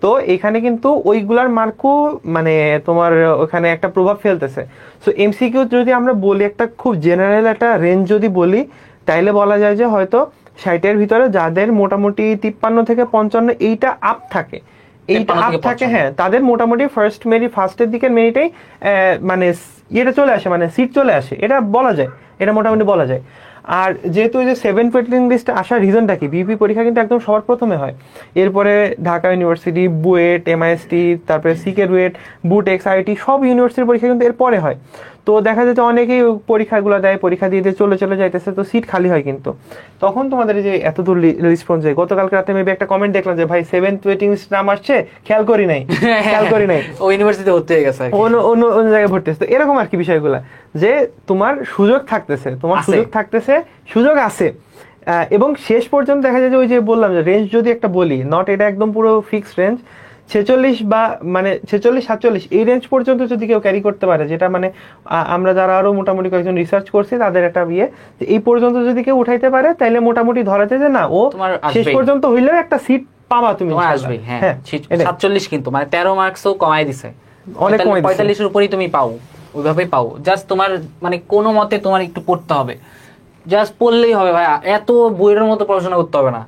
তো এখানে কিন্তু ওইগুলার মার্কও মানে তোমার ওখানে একটা প্রভাব ফেলতেছে। সো এমসিকিউ যদি আমরা বলি, একটা খুব জেনারেল একটা রেঞ্জ যদি বলি, তাইলে বলা যায় যে হয়তো 60-এর ভিতরে যাদের মোটামুটি 53 থেকে 55 এইটা আপ থাকে, এইটা আপ থাকে, হ্যাঁ, তাদের মোটামুটি ফার্স্টের দিকের মেরিটেই মানে এটা চলে আসে, মানে সিট চলে আসে, এটা বলা যায়, এটা মোটামুটি বলা যায়। আর যেহেতু যে 7th ওয়েটিং লিস্টে আসার রিজনটা কি, বিউপি পরীক্ষা কিন্তু একদম সবার প্রথমে হয়, এরপরে ঢাকা ইউনিভার্সিটি, বুয়েট, এমআইএসটি, তারপরে সিকে রুয়েট, বুটেক্স, আইআইটি, সব ইউনিভার্সিটির পরীক্ষা কিন্তু এরপরে হয়। তো দেখা যাচ্ছে অনেকেই পরীক্ষাগুলো দেয়, পরীক্ষা দিয়ে চলে যাইতেছে, তো সিট খালি হয়। কিন্তু তখন তোমাদের যে এত দূর লিস্ট পৌঁছে, গতকালকে রাতে মেবি একটা কমেন্ট দেখলাম যে ভাই 7th ওয়েটিং লিস্ট নাম আসছে, খেয়াল করি নাই ও ইউনিভার্সিটিতে ভর্তি হয়ে গেছে, অন্য জায়গায় ভর্তি হচ্ছে। তো এরকম আর কি বিষয়গুলা, যে তোমার সুযোগ থাকতেছে, সুযোগ আছে। এবং শেষ পর্যন্ত দেখা যায় যে ওই যে বললাম যে রেঞ্জ যদি একটা বলি, নট এটা একদম পুরো ফিক্সড রেঞ্জ, 46 বা মানে 46-47 এই রেঞ্জ পর্যন্ত যদি কেউ ক্যারি করতে পারে, যেটা মানে আমরা যারা আরো মোটামুটি কয়েকজন রিসার্চ করছি তাদের একটা এই পর্যন্ত যদি কেউ উঠাইতে পারে, তাইলে মোটামুটি ধরা যায় যে না, ও শেষ পর্যন্ত হইলেও একটা সিট পাবা তুমি, আসবে। হ্যাঁ, 47 কিন্তু মানে 13 মার্কসও কমাই দিছে, অনেক 45 এর উপরেই তুমি পাও, ওইভাবেই পাও। জাস্ট তোমার মানে কোনো মতে তোমার একটু পড়তে হবে, জাস্ট পড়লেই হবে ভাই, এত বইয়ের মতো পড়াশোনা করতে হবে না।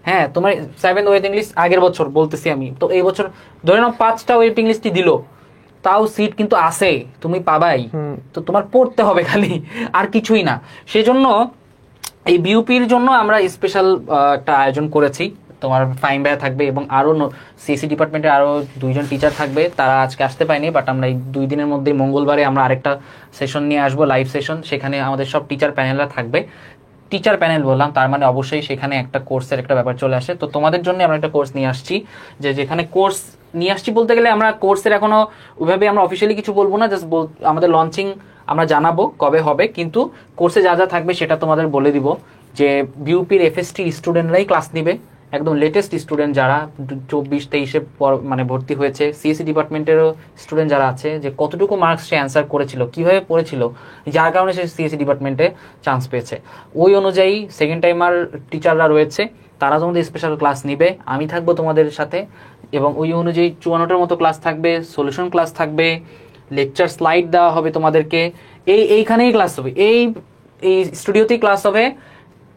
হ্যাঁ, তোমার 7th ওয়েটিং লিস্ট আগের বছর বলতেছি আমি, তো এই বছর ধরে নাও 5টা ওয়েটিং লিস্টই দিল, তাও সিট কিন্তু আছে, তুমি পাবাই। তো তোমার পড়তে হবে খালি, আর কিছুই না। সেজন্য এই বিউপির জন্য আমরা স্পেশাল একটা আয়োজন করেছি। তোমার ফাইম ভাইয়া থাকবে এবং আরো সিএসি ডিপার্টমেন্টের আরো 2জন টিচার থাকবে, তারা আজকে আসতে পারেনি, বাট আমরা এই 2 দিনের মধ্যে মঙ্গলবারে আমরা আরেকটা সেশন নিয়ে আসবো, লাইভ সেশন। সেখানে আমাদের সব টিচার প্যানেলরা থাকবে। টিচার প্যানেল বললাম, তার মানে অবশ্যই সেখানে একটা কোর্সের একটা ব্যাপার চলে আসে। তো তোমাদের জন্য আমরা একটা কোর্স নিয়ে আসছি, যেখানে কোর্স নিয়ে আসছি বলতে গেলে আমরা কোর্সের এখনো ওইভাবে আমরা অফিসিয়ালি কিছু বলবো না, জাস্ট আমাদের লঞ্চিং আমরা জানাবো কবে হবে, কিন্তু কোর্সে যা যা থাকবে সেটা তোমাদের বলে দিব। যে বিউপির এফএসটি স্টুডেন্টরাই ক্লাস নিবে, একদম লেটেস্ট স্টুডেন্ট যারা 24-23-এ মানে ভর্তি হয়েছে, সিএসসি ডিপার্টমেন্টেরও স্টুডেন্ট যারা আছে, যে কতটুকু মার্কস সে অ্যান্সার করেছিল, কিভাবে পড়েছিল, যার কারণে সে সিএসসি ডিপার্টমেন্টে চান্স পেয়েছে, ওই অনুযায়ী সেকেন্ড টাইমার টিচাররা রয়েছে, তারা তোমাদের স্পেশাল ক্লাস নিবে, আমি থাকবো তোমাদের সাথে, এবং ওই অনুযায়ী 54টার মতো ক্লাস থাকবে, সলিউশন ক্লাস থাকবে, লেকচার স্লাইড দেওয়া হবে তোমাদেরকে, এইখানেই ক্লাস হবে, এই স্টুডিওতেই ক্লাস হবে।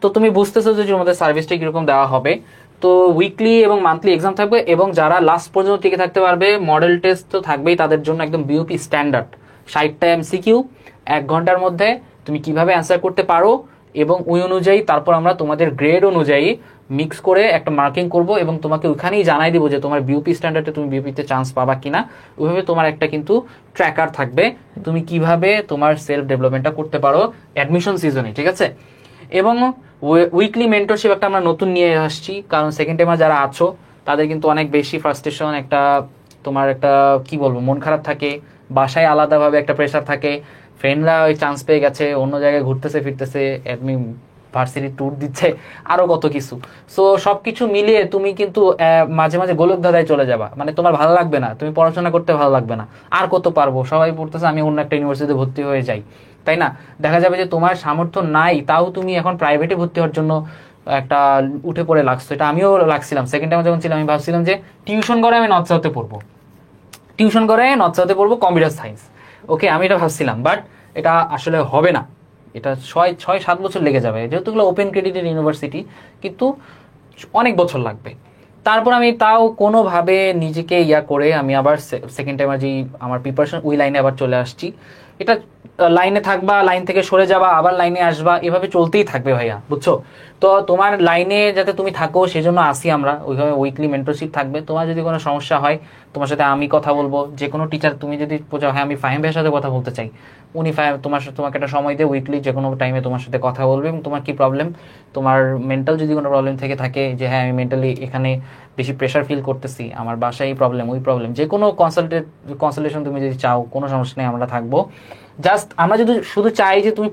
তো তুমি বুঝতেছো যে আমাদের সার্ভিসটা কিরকম দেওয়া হবে। তো উইকলি এবং মান্থলি এক্সাম থাকবে, এবং যারা লাস্ট পর্যন্ত টিকে থাকতে পারবে মডেল টেস্ট তো থাকবেই তাদের জন্য, একদম বিউপি স্ট্যান্ডার্ড 60টা এমসিকিউ 1 ঘন্টার মধ্যে তুমি কিভাবে অ্যান্সার করতে পারো, এবং ওই অনুযায়ী তারপর আমরা তোমাদের গ্রেড অনুযায়ী মিক্স করে একটা মার্কিং করব, এবং তোমাকে ওইখানেই জানাই দিব যে তোমার বিউপি স্ট্যান্ডার্ডে তুমি বিউপিতে চান্স পাবা কিনা। ওইভাবে তোমার একটা কিন্তু ট্র্যাকার থাকবে, তুমি কিভাবে তোমার সেলফ ডেভেলপমেন্টটা করতে পারো অ্যাডমিশন সিজনে, ঠিক আছে? এবং উইকলি মেন্টরশিপ একটা আমরা নতুন নিয়ে আসছি, কারণ সেকেন্ড টাইমার যারা আছো তাদের কিন্তু অনেক বেশি ফ্রাস্ট্রেশন, একটা তোমার একটা কি বলবো মন খারাপ থাকে, বাসায় আলাদাভাবে একটা প্রেশার থাকে, ফ্রেন্ডরা ওই চান্স পেয়ে গেছে, অন্য জায়গায় ঘুরতেছে ফিরতেছে, অ্যাডমি ভার্সিটি ট্যুর দিচ্ছে, আরো কত কিছু। সো সবকিছু মিলিয়ে তুমি কিন্তু মাঝে মাঝে গোলক ধাঁধায় চলে যাবা, মানে তোমার ভালো লাগবে না, তুমি পড়াশোনা করতে ভালো লাগবে না, আর কত পারবো, সবাই পড়তেছে, আমি অন্য একটা ইউনিভার্সিটিতে ভর্তি হয়ে যাই, তাই না? দেখা যাবে যে তোমার সামর্থ্য নাই, তাও তুমি এখন প্রাইভেটে ভর্তি হওয়ার জন্য একটা উঠে পড়ে লাগছো। এটা আমিও লাগছিলাম সেকেন্ড টাইমে যখন ছিলাম, আমি ভাবছিলাম যে টিউশন করে আমি নর্থ সাউথে পড়বো কম্পিউটার সায়েন্স, ওকে, আমি এটা ভাবছিলাম, বাট এটা আসলে হবে না। এটা 6-7 বছর লেগে যাবে, যেহেতু এগুলো ওপেন ক্রেডিটেড ইউনিভার্সিটি, কিন্তু অনেক বছর লাগবে। তারপর আমি তাও কোনোভাবে নিজেকে করে আমি আবার সেকেন্ড টাইম যেই আমার প্রিপারেশন ওই লাইনে আবার চলে আসছি। এটা লাইনে থাকবা, লাইন থেকে সরে যাবা, আবার লাইনে আসবা, এভাবে চলতেই থাকবে ভাইয়া, বুঝছো? তো তোমার লাইনে যাতে তুমি থাকো সেজন্য আসি আমরা, ওইভাবে উইকলি মেন্টরশিপ থাকবে। তোমার যদি কোনো সমস্যা হয় তোমার সাথে আমি কথা বলবো, যে কোনো টিচার তুমি যদি বোঝাও হ্যাঁ আমি ফাহিম ভাইয়ের সাথে কথা বলতে চাই, উনি তোমাকে একটা সময় দিয়ে উইকলি যে কোনো টাইমে তোমার সাথে কথা বলবে এবং তোমার কি প্রবলেম, তোমার মেন্টাল যদি কোনো প্রবলেম থেকে থাকে যে হ্যাঁ আমি মেন্টালি এখানে বেশি প্রেশার ফিল করতেছি, আমার বাসায় এই প্রবলেম ওই প্রবলেম, যে কোনো কনসালটেশন তুমি যদি চাও কোনো সমস্যা নেই, আমরা থাকবো। জাস্ট আমরা যদি শুধু চাই যে তুমি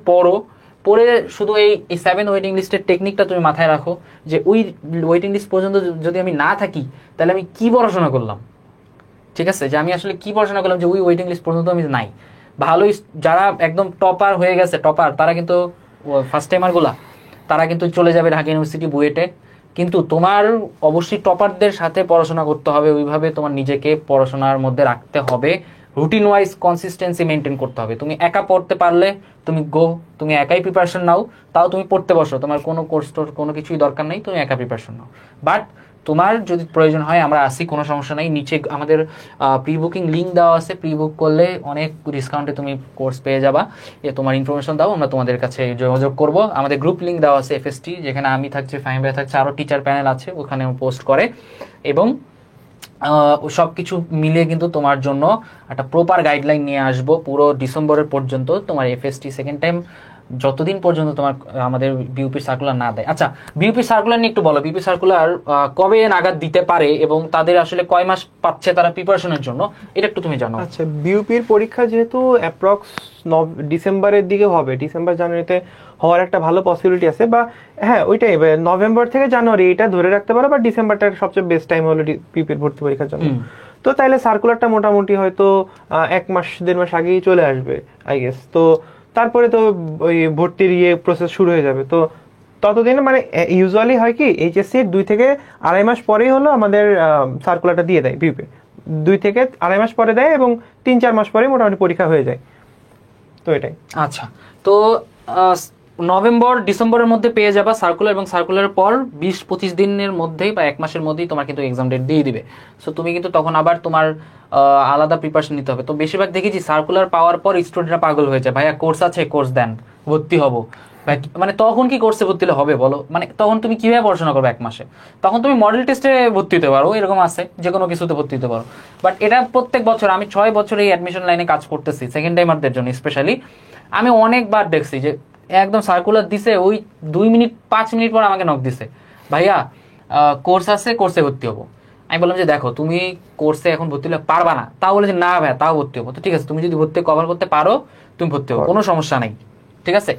পড়ে শুধু এই 7 ওয়েটিং লিস্টের টেকনিকটা তুমি মাথায় রাখো, যে ওই ওয়েটিং লিস্ট পর্যন্ত যদি আমি না থাকি তাহলে আমি কি পড়াশোনা করলাম, ঠিক আছে? যে আমি আসলে কি পড়াশোনা করলাম যে ওই ওয়েটিং লিস্ট পর্যন্ত আমি নাই। ভালোই যারা একদম টপার হয়ে গেছে, টপার, তারা কিন্তু ফার্স্ট টাইমারগুলা তারা কিন্তু চলে যাবে ঢাকা ইউনিভার্সিটি বুয়েটে। কিন্তু তোমার অবশ্যই টপারদের সাথে পড়াশোনা করতে হবে, ওইভাবে তোমার নিজেকে পড়াশোনার মধ্যে রাখতে হবে, রুটিন ওয়াইজ কনসিস্টেন্সি মেনটেন করতে হবে। তুমি একা পড়তে পারলে তুমি তুমি একাই প্রিপারেশন নাও, তাও তুমি পড়তে বসো, তোমার কোনো কোর্স টোর কোনো কিছুই দরকার নেই, তুমি একা প্রিপারেশন নাও। বাট তোমার যদি প্রয়োজন হয় আমরা আসি, কোনো সমস্যা নাই। নিচে আমাদের প্রি বুকিং লিঙ্ক দেওয়া আছে, প্রি বুক করলে অনেক ডিসকাউন্টে তুমি কোর্স পেয়ে যাবা। তোমার ইনফরমেশন দাও, আমরা তোমাদের কাছে যোগাযোগ করব। আমাদের গ্রুপ লিঙ্ক দেওয়া আছে এফএসটি, যেখানে আমি থাকছি, ফাহিম ভাই থাকছে, আরও টিচার প্যানেল আছে, ওখানে পোস্ট করে। এবং সব কিছু মিলিয়ে কিন্তু তোমার জন্য একটা প্রপার গাইডলাইন নিয়ে আসবো পুরো ডিসেম্বরের পর্যন্ত, তোমার এফএসটি সেকেন্ড টাইম যতদিন পর্যন্ত তোমার আমাদের বিউপি সার্কুলার না দেয়। আচ্ছা, বিউপি সার্কুলার নিয়ে একটু বলো, বিউপি সার্কুলার কবে নাগাদ দিতে পারে এবং তাদের আসলে কয় মাস পাচ্ছে তারা প্রিপারেশনের জন্য, এটা একটু তুমি জানো। আচ্ছা, বিউপির পরীক্ষা যেহেতু অ্যাপ্রক্স ডিসেম্বরের দিকে হবে, ডিসেম্বর জানুয়ারিতে হওয়ার একটা ভালো পসিবিলিটি আছে, বা হ্যাঁ ওইটাই নভেম্বর থেকে জানুয়ারি এটা ধরে রাখতে পারো, বা ডিসেম্বরটা সবচেয়ে বেস্ট টাইম হলো বিউপির ভর্তি পরীক্ষার জন্য। তো তাইলে সার্কুলারটা মোটামুটি হয়তো 1-1.5 মাস আগেই চলে আসবে আই গেস। তো তারপরে তো ওই ভর্তির প্রসেস শুরু হয়ে যাবে। তো ততদিনে মানে ইউজুয়ালি হয় কি, এইচএসসি 2 থেকে 2.5 মাস পরেই হলো আমাদের সার্কুলারটা দিয়ে দেয় বিউপি, 2 থেকে 2.5 মাস পরে দেয়, এবং 3-4 মাস পরে মোটামুটি পরীক্ষা হয়ে যায়। তো এটাই। আচ্ছা, তো নভেম্বর ডিসেম্বরের মধ্যে পেয়ে যাবা সার্কুলার, এবং সার্কুলারের পর 20-25 দিনের মধ্যেই বা 1 মাসের মধ্যেই তোমার কিন্তু এক্সাম ডেট দিয়ে দিবে। সো তুমি কিন্তু তখন আবার তোমার আলাদা প্রিপারেশন নিতে হবে। তো বেশিরভাগ দেখেছি সার্কুলার পাওয়ার পর স্টুডেন্টরা পাগল হয়ে যায়, ভাইয়া কোর্স আছে, কোর্স দেন, ভর্তি হবো। মানে তখন কি কোর্সে ভর্তি হলে হবে বলো? মানে তখন তুমি কিভাবে পড়াশোনা করবে 1 মাসে? তখন তুমি মডেল টেস্টে ভর্তি হতে পারো, এরকম আছে, যে কোনো কিছুতে ভর্তি হতে পারো। বাট এটা প্রত্যেক বছর, আমি 6 বছর এই অ্যাডমিশন লাইনে কাজ করতেছি, সেকেন্ড টাইমারদের জন্য স্পেশালি, আমি অনেকবার দেখছি যে একদম সার্কুলার দিছে, ওই 2-5 মিনিট পর আমাকে নক দিছে, ভাইয়া কোর্স আছে, কোর্সে ভর্তি হবো। আমি বললাম যে দেখো তুমি কোর্সে এখন ভর্তি হলে পারবা না, তাও বলে যে না ভাইয়া তাও ভর্তি হবো। তো ঠিক আছে, তুমি যদি ভর্তি কভার করতে পারো তুমি ভর্তি হবো, কোনো সমস্যা নেই, ঠিক আছে?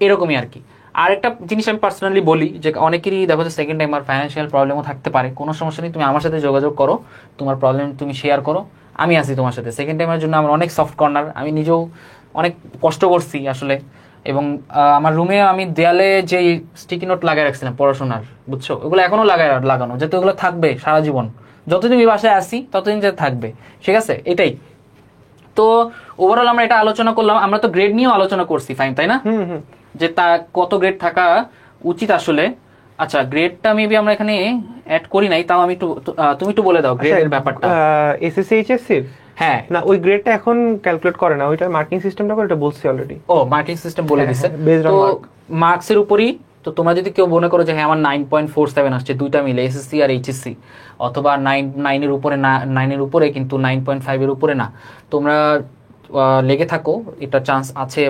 এরকমই আর কি। আর একটা জিনিস আমি পার্সোনালি বলি, যে অনেকেরই দেখো যে সেকেন্ড টাইম আর ফাইন্যান্সিয়াল প্রবলেমও থাকতে পারে, কোনো সমস্যা নেই, তুমি আমার সাথে যোগাযোগ করো, তোমার প্রবলেম তুমি শেয়ার করো, আমি আছি তোমার সাথে। সেকেন্ড টাইমের জন্য আমার অনেক সফট কর্নার, আমি নিজেও অনেক কষ্ট করছি আসলে। এবং আমার রুমে আমি দেয়ালে যে স্টিকি নোট লাগাই রাখছিলাম পড়াশোনার, বুঝছো, ওগুলো এখনো লাগানো, যাতে ওগুলো থাকবে সারা জীবন, যতদিন এই বাসায় আসি ততদিন যাতে থাকবে, ঠিক আছে? এটাই তো ওভারঅল আমরা এটা আলোচনা করলাম। আমরা তো গ্রেড নিয়েও আলোচনা করছি ফাইন, তাই না? যে তা কত গ্রেড থাকা উচিত আসলে। আচ্ছা, গ্রেডটা মেবি আমরা এখানে অ্যাড করি নাই, তাও আমি একটু তুমি একটু বলে দাও গ্রেডের ব্যাপারটা। এসএসসি এইচএসসি হ্যাঁ, না, ওই গ্রেডটা এখন ক্যালকুলেট করে না, ওইটা মার্কিং সিস্টেমটা করে, এটা বলছি অলরেডি। ও, মার্কিং সিস্টেম বলে দিছে। based on তো mark। মার্কসের উপরই, তো তোমরা যদি কেউ মনে করো যে হ্যাঁ আমার 9.47 আসছে দুইটা মিলে, এসএসসি আর এইচএসসি, অথবা 9-9 এর উপরে না, 9 এর উপরে কিন্তু 9.5 এর উপরে না, তোমরা লেগে থাকো, এটা চান্স আছে।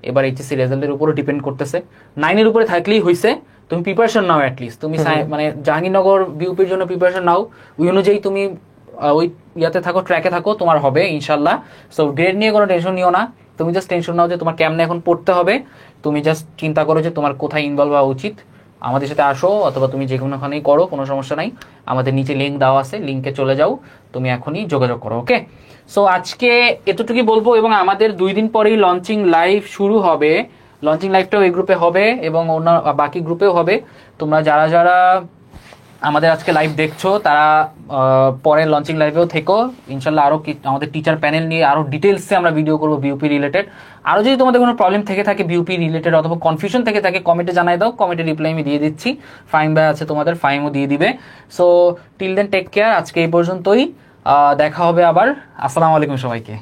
এবার এইচএসসি রেজাল্টের উপরে ডিপেন্ড করতেছে, 9 এর উপরে থাকলেই হইছে, তুমি প্রিপারেশন নাও, অ্যাটলিস্ট তুমি মানে জাহাঙ্গীরনগর বিউপির জন্য প্রিপারেশন নাও, ওই অনুযায়ী তুমি ওই ইয়াতে থাকো, ট্র্যাকে থাকো, তোমার হবে ইনশাল্লাহ। সো গ্রেড নিয়ে কোনো টেনশন নিও না, তুমি জাস্ট টেনশন নাও যে তোমার কেমনে এখন পড়তে হবে, তুমি জাস্ট চিন্তা করো যে তোমার কোথায় ইনভলভ হওয়া উচিত। আমাদের সাথে আসো, অথবা তুমি যে কোনোখানেই করো, কোনো সমস্যা নাই, আমাদের নিচে লিঙ্ক দেওয়া আছে, লিঙ্কে চলে যাও, তুমি এখনই যোগাযোগ করো, ওকে? সো আজকে এতটুকুই বলবো, এবং আমাদের 2 দিন পরেই লঞ্চিং লাইভ শুরু হবে। লঞ্চিং লাইভটাও এই গ্রুপে হবে এবং অন্য বাকি গ্রুপেও হবে। তোমরা যারা আমাদের আজকে লাইভ দেখছো তারা পরের লঞ্চিং লাইভেও থেকো। ইনশাল্লাহ আরও আমাদের টিচার প্যানেল নিয়ে আরও ডিটেলসে আমরা ভিডিও করবো বিউপি রিলেটেড। আরও যদি তোমাদের কোনো প্রবলেম থেকে থাকে বিউপি রিলেটেড অথবা কনফিউশন থেকে থাকে কমেন্টে জানাই দাও, কমেন্টে রিপ্লাই আমি দিয়ে দিচ্ছি। ফাইম ভাই আছে তোমাদের, ফাইমও দিয়ে দিবে। So till then take care, আজকে এই পর্যন্তই। দেখা হবে আবার। আসসালামু আলাইকুম সবাইকে।